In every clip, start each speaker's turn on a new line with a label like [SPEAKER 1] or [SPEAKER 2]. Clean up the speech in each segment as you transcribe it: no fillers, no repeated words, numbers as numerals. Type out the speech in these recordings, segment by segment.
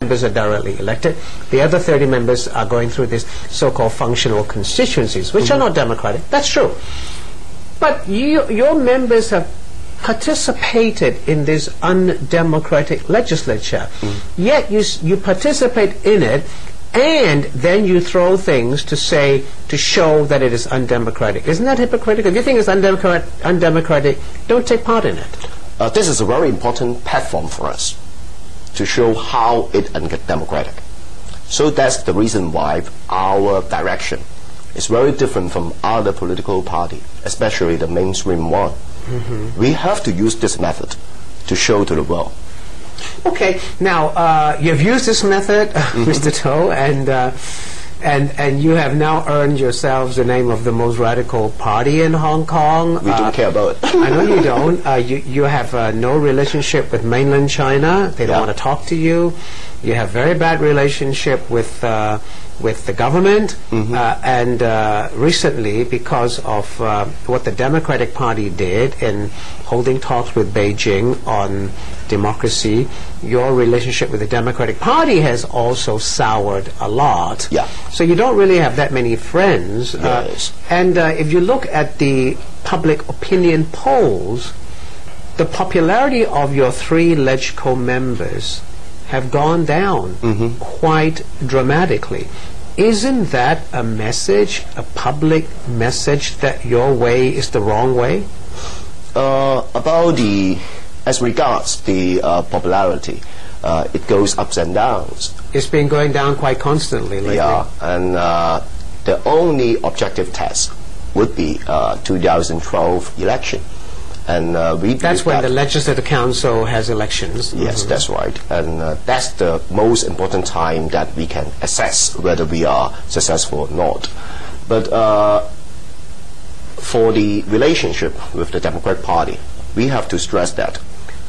[SPEAKER 1] members are directly elected. The other 30 members are going through this so-called functional constituencies, which are not democratic. That's true. But your members have participated in this undemocratic legislature. Yet you participate in it, and then you throw things to show that it is undemocratic. Isn't that hypocritical? If you think it's undemocratic, don't take part in it.
[SPEAKER 2] This is a very important platform for us to show how it's undemocratic. So that's the reason why our direction is very different from other political parties, especially the mainstream one. We have to use this method to show to the world.
[SPEAKER 1] Okay, now you've used this method, Mr. To, and you have now earned yourselves the name of the most radical party in Hong Kong.
[SPEAKER 2] We don't care about it.
[SPEAKER 1] I know you don't. You have no relationship with mainland China. They don't want to talk to you. You have very bad relationship with the government, and recently, because of what the Democratic Party did in holding talks with Beijing on democracy, your relationship with the Democratic Party has also soured a lot.
[SPEAKER 2] Yeah.
[SPEAKER 1] So you don't really have that many friends.
[SPEAKER 2] Yes.
[SPEAKER 1] And if you look at the public opinion polls, the popularity of your 3 LegCo members have gone down quite dramatically. Isn't that a message, a public message, that your way is the wrong way?
[SPEAKER 2] As regards the popularity, it goes ups and downs.
[SPEAKER 1] It's been going down quite constantly lately.
[SPEAKER 2] Yeah, and the only objective test would be 2012 election. And that's
[SPEAKER 1] when the Legislative Council has elections.
[SPEAKER 2] Yes, that's right. And that's the most important time that we can assess whether we are successful or not. But for the relationship with the Democratic Party, we have to stress that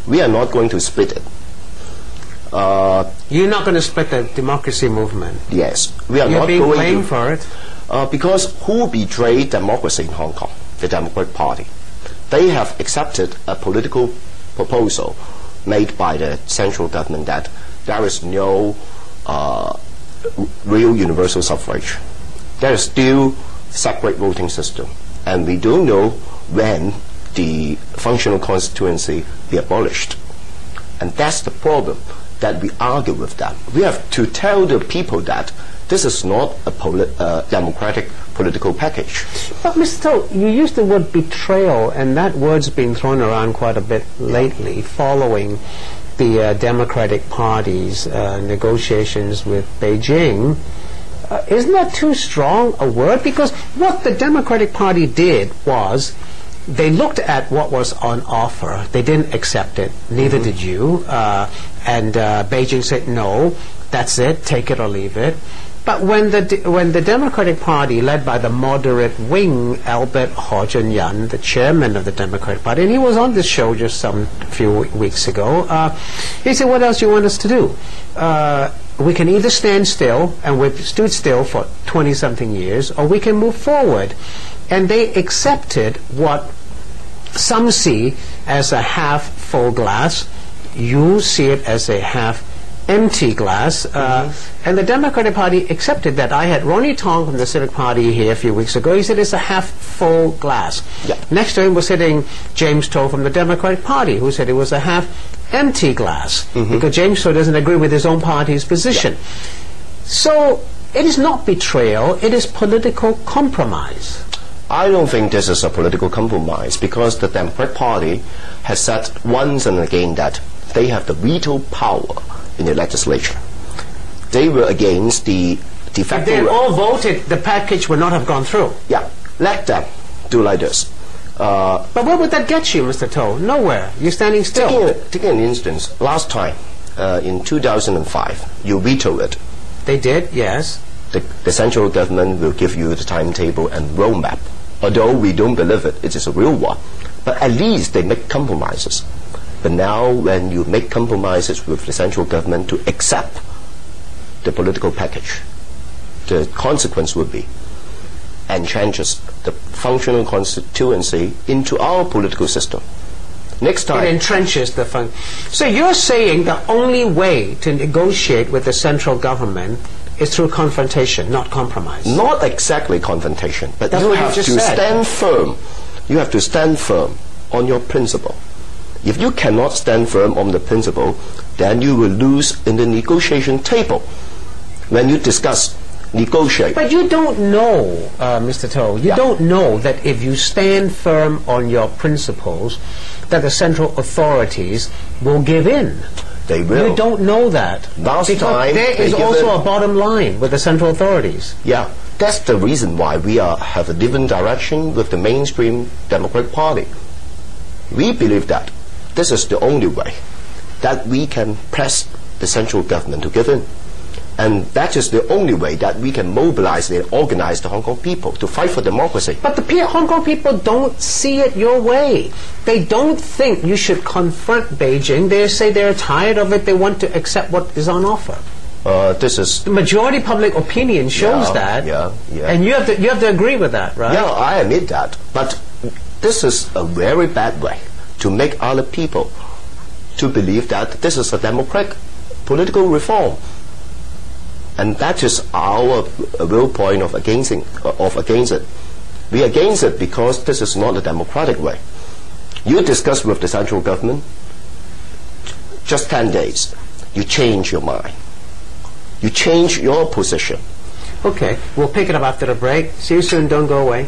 [SPEAKER 2] we are not going to split it.
[SPEAKER 1] You're not going to split the democracy movement?
[SPEAKER 2] Yes. We are
[SPEAKER 1] You're
[SPEAKER 2] not
[SPEAKER 1] being
[SPEAKER 2] going
[SPEAKER 1] blamed
[SPEAKER 2] to,
[SPEAKER 1] for it?
[SPEAKER 2] Because who betrayed democracy in Hong Kong? The Democratic Party. They have accepted a political proposal made by the central government that there is no real universal suffrage. There is still separate voting system, and we don't know when the functional constituency be abolished. And that's the problem that we argue with them. We have to tell the people that this is not a democratic political package.
[SPEAKER 1] But Mr. To, you used the word betrayal, and that word's been thrown around quite a bit lately, following the Democratic Party's negotiations with Beijing. Isn't that too strong a word? Because what the Democratic Party did was they looked at what was on offer. They didn't accept it. Neither did you. And Beijing said, no, that's it, take it or leave it. But when the Democratic Party, led by the moderate wing, Albert Ho Zhenyan, the chairman of the Democratic Party, and he was on this show just some few weeks ago, he said, what else do you want us to do? We can either stand still, and we've stood still for 20-something years, or we can move forward. And they accepted what some see as a half-full glass. You see it as a half-empty glass. And the Democratic Party accepted that. I had Ronnie Tong from the Civic Party here a few weeks ago. He said it's a half-full glass. Yeah. Next to him was sitting James To from the Democratic Party, who said it was a half-empty glass, because James To doesn't agree with his own party's position. Yeah. So it is not betrayal, it is political compromise.
[SPEAKER 2] I don't think this is a political compromise, because the Democratic Party has said once and again that they have the veto power in the legislature. They were against the de facto...
[SPEAKER 1] If they all voted, the package would not have gone through.
[SPEAKER 2] Yeah, let them do like this.
[SPEAKER 1] But where would that get you, Mr. To? Nowhere. You're standing still.
[SPEAKER 2] Taking an instance, last time, in 2005, you vetoed it.
[SPEAKER 1] They did, yes.
[SPEAKER 2] The central government will give you the timetable and roadmap. Although we don't believe it, it is a real one. But at least they make compromises. But now when you make compromises with the central government to accept the political package, the consequence would be and changes the functional constituency into our political system. Next time.
[SPEAKER 1] It entrenches the fund. So you're saying the only way to negotiate with the central government is through confrontation, not compromise.
[SPEAKER 2] Not exactly confrontation, but
[SPEAKER 1] That's
[SPEAKER 2] you
[SPEAKER 1] what you
[SPEAKER 2] have to
[SPEAKER 1] just said.
[SPEAKER 2] stand firm. You have to stand firm on your principle. If you cannot stand firm on the principle, then you will lose in the negotiation table. When you discuss, negotiate.
[SPEAKER 1] But you don't know, Mr. To, you don't know that if you stand firm on your principles, that the central authorities will give in.
[SPEAKER 2] They will.
[SPEAKER 1] You don't know that.
[SPEAKER 2] Last time
[SPEAKER 1] there is also a bottom line with the central authorities.
[SPEAKER 2] Yeah, that's the reason why we have a different direction with the mainstream Democratic Party. We believe that this is the only way that we can press the central government to give in. And that is the only way that we can mobilize and organize the Hong Kong people to fight for democracy.
[SPEAKER 1] But the Hong Kong people don't see it your way. They don't think you should confront Beijing. They say they're tired of it. They want to accept what is on offer.
[SPEAKER 2] This is
[SPEAKER 1] the majority public opinion shows that.
[SPEAKER 2] Yeah.
[SPEAKER 1] And you have to agree with that, right?
[SPEAKER 2] Yeah, I admit that. But this is a very bad way to make other people to believe that this is a democratic political reform. And that is our real point of against it. We are against it because this is not a democratic way. You discuss with the central government, just 10 days, you change your mind. You change your position.
[SPEAKER 1] Okay, we'll pick it up after the break. See you soon, don't go away.